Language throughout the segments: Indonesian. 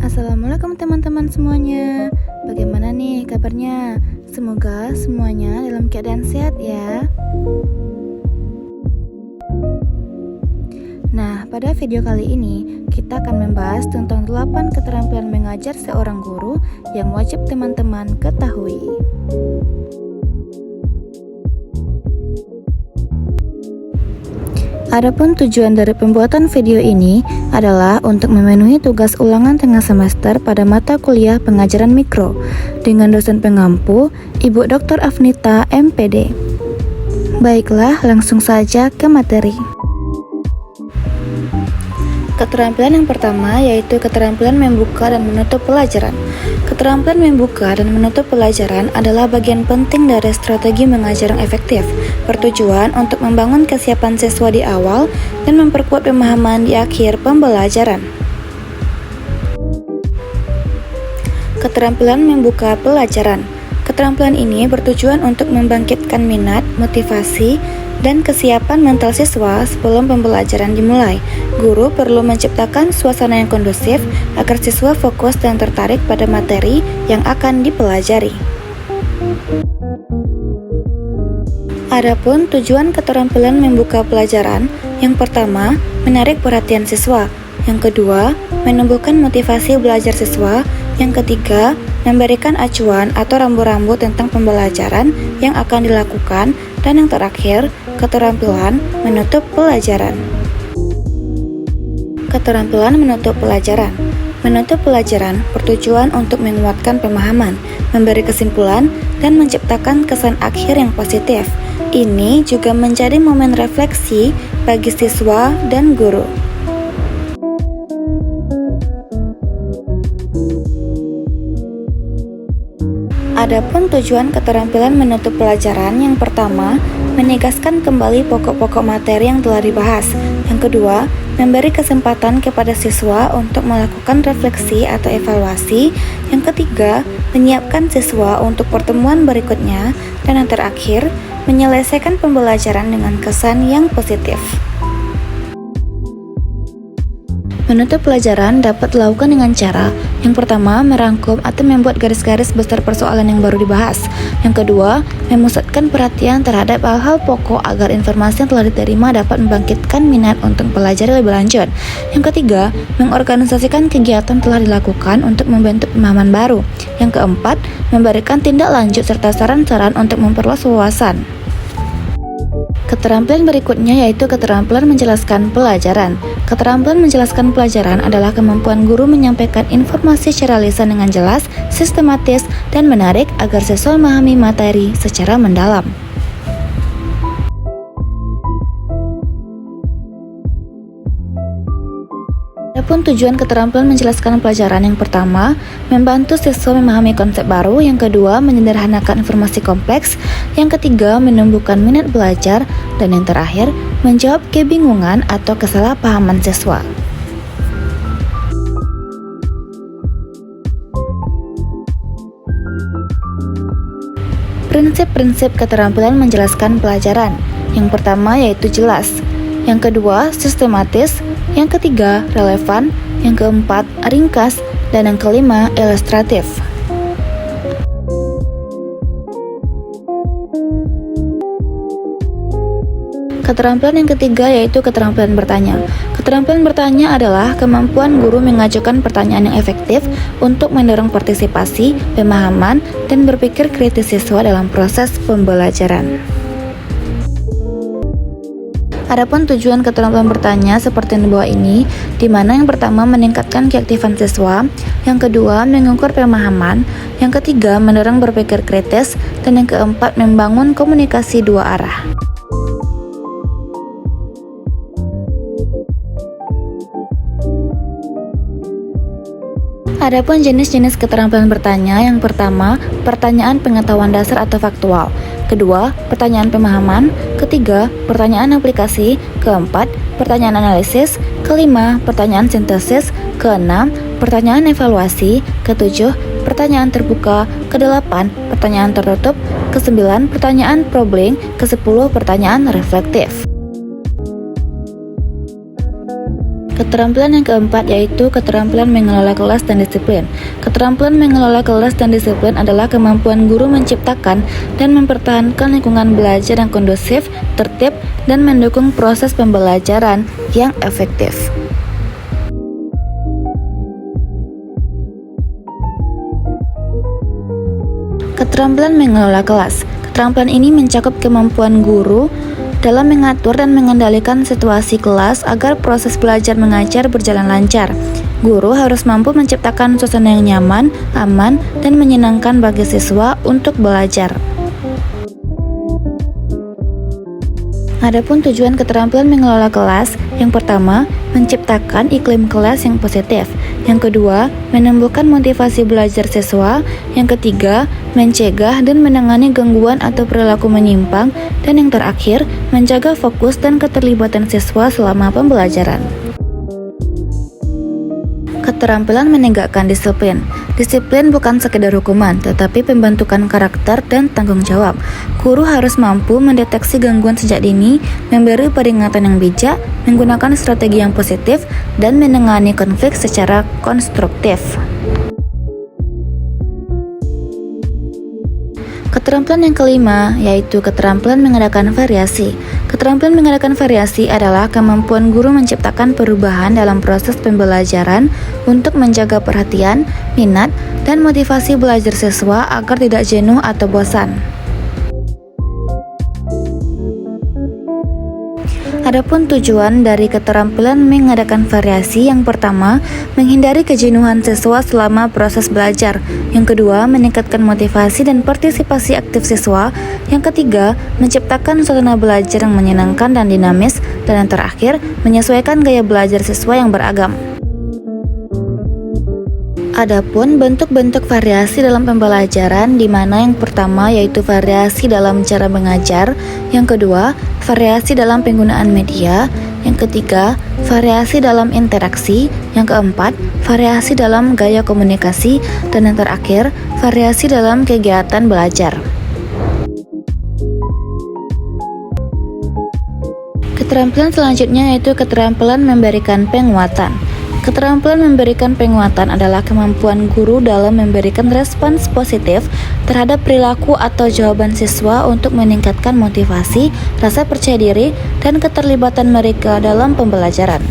Assalamualaikum teman-teman semuanya. Bagaimana nih kabarnya? Semoga semuanya dalam keadaan sehat ya. Nah, pada video kali ini kita akan membahas tentang 8 keterampilan mengajar seorang guru yang wajib teman-teman ketahui. Adapun tujuan dari pembuatan video ini adalah untuk memenuhi tugas ulangan tengah semester pada mata kuliah pengajaran mikro dengan dosen pengampu Ibu Dr. Afnita, MPD. Baiklah, langsung saja ke materi. Keterampilan yang pertama yaitu keterampilan membuka dan menutup pelajaran. Keterampilan membuka dan menutup pelajaran adalah bagian penting dari strategi mengajar yang efektif, bertujuan untuk membangun kesiapan siswa di awal dan memperkuat pemahaman di akhir pembelajaran. Keterampilan membuka pelajaran. Keterampilan ini bertujuan untuk membangkitkan minat, motivasi, dan kesiapan mental siswa sebelum pembelajaran dimulai. Guru perlu menciptakan suasana yang kondusif agar siswa fokus dan tertarik pada materi yang akan dipelajari. Adapun tujuan keterampilan membuka pelajaran, yang pertama, menarik perhatian siswa. Yang kedua, menumbuhkan motivasi belajar siswa. Yang ketiga, memberikan acuan atau rambu-rambu tentang pembelajaran yang akan dilakukan. Dan yang terakhir, keterampilan menutup pelajaran. Keterampilan menutup pelajaran. Menutup pelajaran bertujuan untuk menguatkan pemahaman, memberi kesimpulan, dan menciptakan kesan akhir yang positif. Ini juga menjadi momen refleksi bagi siswa dan guru. Adapun tujuan keterampilan menutup pelajaran, yang pertama, menegaskan kembali pokok-pokok materi yang telah dibahas. Yang kedua, memberi kesempatan kepada siswa untuk melakukan refleksi atau evaluasi. Yang ketiga, menyiapkan siswa untuk pertemuan berikutnya. Dan yang terakhir, menyelesaikan pembelajaran dengan kesan yang positif. Menutup pelajaran dapat dilakukan dengan cara yang pertama, merangkum atau membuat garis-garis besar persoalan yang baru dibahas. Yang kedua, memusatkan perhatian terhadap hal-hal pokok agar informasi yang telah diterima dapat membangkitkan minat untuk pelajari lebih lanjut. Yang ketiga, mengorganisasikan kegiatan telah dilakukan untuk membentuk pemahaman baru. Yang keempat, memberikan tindak lanjut serta saran-saran untuk memperluas wawasan. Keterampilan berikutnya yaitu keterampilan menjelaskan pelajaran. Keterampilan menjelaskan pelajaran adalah kemampuan guru menyampaikan informasi secara lisan dengan jelas, sistematis, dan menarik agar siswa memahami materi secara mendalam. Adapun tujuan keterampilan menjelaskan pelajaran, yang pertama, membantu siswa memahami konsep baru. Yang kedua, menyederhanakan informasi kompleks. Yang ketiga, menumbuhkan minat belajar. Dan yang terakhir, menjawab kebingungan atau kesalahpahaman siswa. Prinsip-prinsip keterampilan menjelaskan pelajaran. Yang pertama yaitu jelas. Yang kedua, sistematis. Yang ketiga, relevan. Yang keempat, ringkas. Dan yang kelima, ilustratif. Keterampilan yang ketiga yaitu keterampilan bertanya. Keterampilan bertanya adalah kemampuan guru mengajukan pertanyaan yang efektif untuk mendorong partisipasi, pemahaman, dan berpikir kritis siswa dalam proses pembelajaran. Adapun tujuan keterampilan bertanya seperti yang di bawah ini, di mana yang pertama meningkatkan keaktifan siswa, yang kedua mengukur pemahaman, yang ketiga mendorong berpikir kritis, dan yang keempat membangun komunikasi dua arah. Adapun jenis-jenis keterampilan bertanya, yang pertama, pertanyaan pengetahuan dasar atau faktual. Kedua, pertanyaan pemahaman. Ketiga, pertanyaan aplikasi. Keempat, pertanyaan analisis. Kelima, pertanyaan sintesis. Keenam, pertanyaan evaluasi. Ketujuh, pertanyaan terbuka. Kedelapan, pertanyaan tertutup. Kesembilan, pertanyaan probing. Kesepuluh, pertanyaan reflektif. Keterampilan yang keempat yaitu keterampilan mengelola kelas dan disiplin. Keterampilan mengelola kelas dan disiplin adalah kemampuan guru menciptakan dan mempertahankan lingkungan belajar yang kondusif, tertib, dan mendukung proses pembelajaran yang efektif. Keterampilan mengelola kelas. Keterampilan ini mencakup kemampuan guru dalam mengatur dan mengendalikan situasi kelas agar proses belajar mengajar berjalan lancar. Guru harus mampu menciptakan suasana yang nyaman, aman, dan menyenangkan bagi siswa untuk belajar. Adapun tujuan keterampilan mengelola kelas, yang pertama, menciptakan iklim kelas yang positif. Yang kedua, menumbuhkan motivasi belajar siswa. Yang ketiga, mencegah dan menangani gangguan atau perilaku menyimpang. Dan yang terakhir, menjaga fokus dan keterlibatan siswa selama pembelajaran. Keterampilan menegakkan disiplin. Disiplin bukan sekedar hukuman, tetapi pembentukan karakter dan tanggung jawab. Guru harus mampu mendeteksi gangguan sejak dini, memberi peringatan yang bijak, menggunakan strategi yang positif, dan menangani konflik secara konstruktif. Keterampilan yang kelima yaitu keterampilan mengadakan variasi. Keterampilan mengadakan variasi adalah kemampuan guru menciptakan perubahan dalam proses pembelajaran untuk menjaga perhatian, minat, dan motivasi belajar siswa agar tidak jenuh atau bosan. Adapun tujuan dari keterampilan mengadakan variasi, yang pertama, menghindari kejenuhan siswa selama proses belajar. Yang kedua, meningkatkan motivasi dan partisipasi aktif siswa. Yang ketiga, menciptakan suasana belajar yang menyenangkan dan dinamis. Dan yang terakhir, menyesuaikan gaya belajar siswa yang beragam. Adapun bentuk-bentuk variasi dalam pembelajaran, di mana yang pertama yaitu variasi dalam cara mengajar, yang kedua variasi dalam penggunaan media, yang ketiga variasi dalam interaksi, yang keempat variasi dalam gaya komunikasi, dan yang terakhir variasi dalam kegiatan belajar. Keterampilan selanjutnya yaitu keterampilan memberikan penguatan. Keterampilan memberikan penguatan adalah kemampuan guru dalam memberikan respons positif terhadap perilaku atau jawaban siswa untuk meningkatkan motivasi, rasa percaya diri, dan keterlibatan mereka dalam pembelajaran.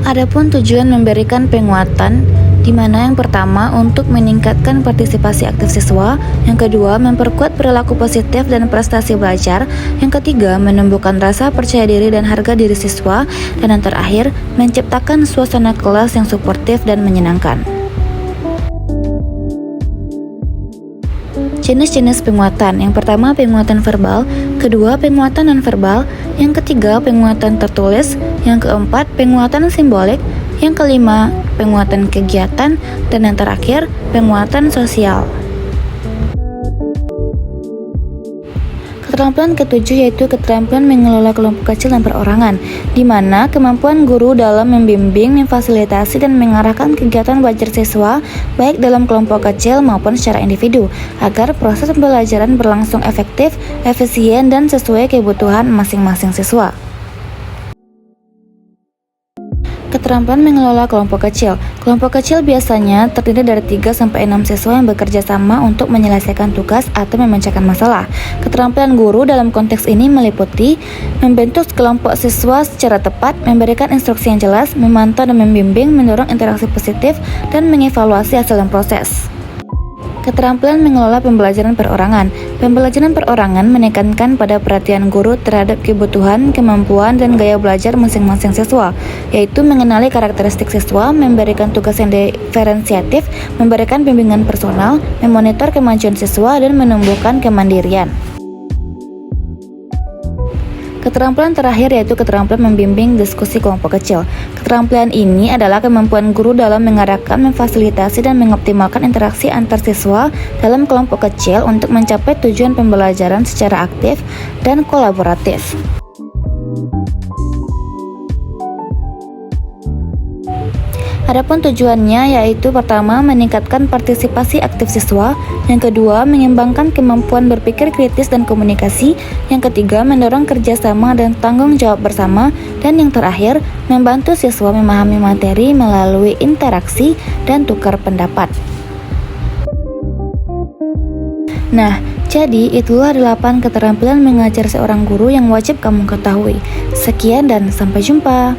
Adapun tujuan memberikan penguatan, di mana yang pertama untuk meningkatkan partisipasi aktif siswa, yang kedua memperkuat perilaku positif dan prestasi belajar, yang ketiga menumbuhkan rasa percaya diri dan harga diri siswa, dan yang terakhir menciptakan suasana kelas yang suportif dan menyenangkan. Jenis-jenis penguatan. Yang pertama penguatan verbal, kedua penguatan nonverbal, yang ketiga penguatan tertulis, yang keempat penguatan simbolik, yang kelima penguatan kegiatan, dan yang terakhir penguatan sosial. Keterampilan ketujuh yaitu keterampilan mengelola kelompok kecil dan perorangan, di mana kemampuan guru dalam membimbing, memfasilitasi, dan mengarahkan kegiatan belajar siswa baik dalam kelompok kecil maupun secara individu, agar proses pembelajaran berlangsung efektif, efisien, dan sesuai kebutuhan masing-masing siswa. Keterampilan mengelola kelompok kecil. Kelompok kecil biasanya terdiri dari 3-6 siswa yang bekerja sama untuk menyelesaikan tugas atau memecahkan masalah. Keterampilan guru dalam konteks ini meliputi membentuk kelompok siswa secara tepat, memberikan instruksi yang jelas, memantau dan membimbing, mendorong interaksi positif, dan mengevaluasi hasil dan proses. Keterampilan mengelola pembelajaran perorangan. Pembelajaran perorangan menekankan pada perhatian guru terhadap kebutuhan, kemampuan, dan gaya belajar masing-masing siswa, yaitu mengenali karakteristik siswa, memberikan tugas yang diferensiatif, memberikan bimbingan personal, memonitor kemajuan siswa, dan menumbuhkan kemandirian. Keterampilan terakhir yaitu keterampilan membimbing diskusi kelompok kecil. Keterampilan ini adalah kemampuan guru dalam mengarahkan, memfasilitasi, dan mengoptimalkan interaksi antar siswa dalam kelompok kecil untuk mencapai tujuan pembelajaran secara aktif dan kolaboratif. Adapun tujuannya yaitu pertama meningkatkan partisipasi aktif siswa, yang kedua mengembangkan kemampuan berpikir kritis dan komunikasi, yang ketiga mendorong kerjasama dan tanggung jawab bersama, dan yang terakhir membantu siswa memahami materi melalui interaksi dan tukar pendapat. Nah, jadi itulah 8 keterampilan mengajar seorang guru yang wajib kamu ketahui. Sekian dan sampai jumpa.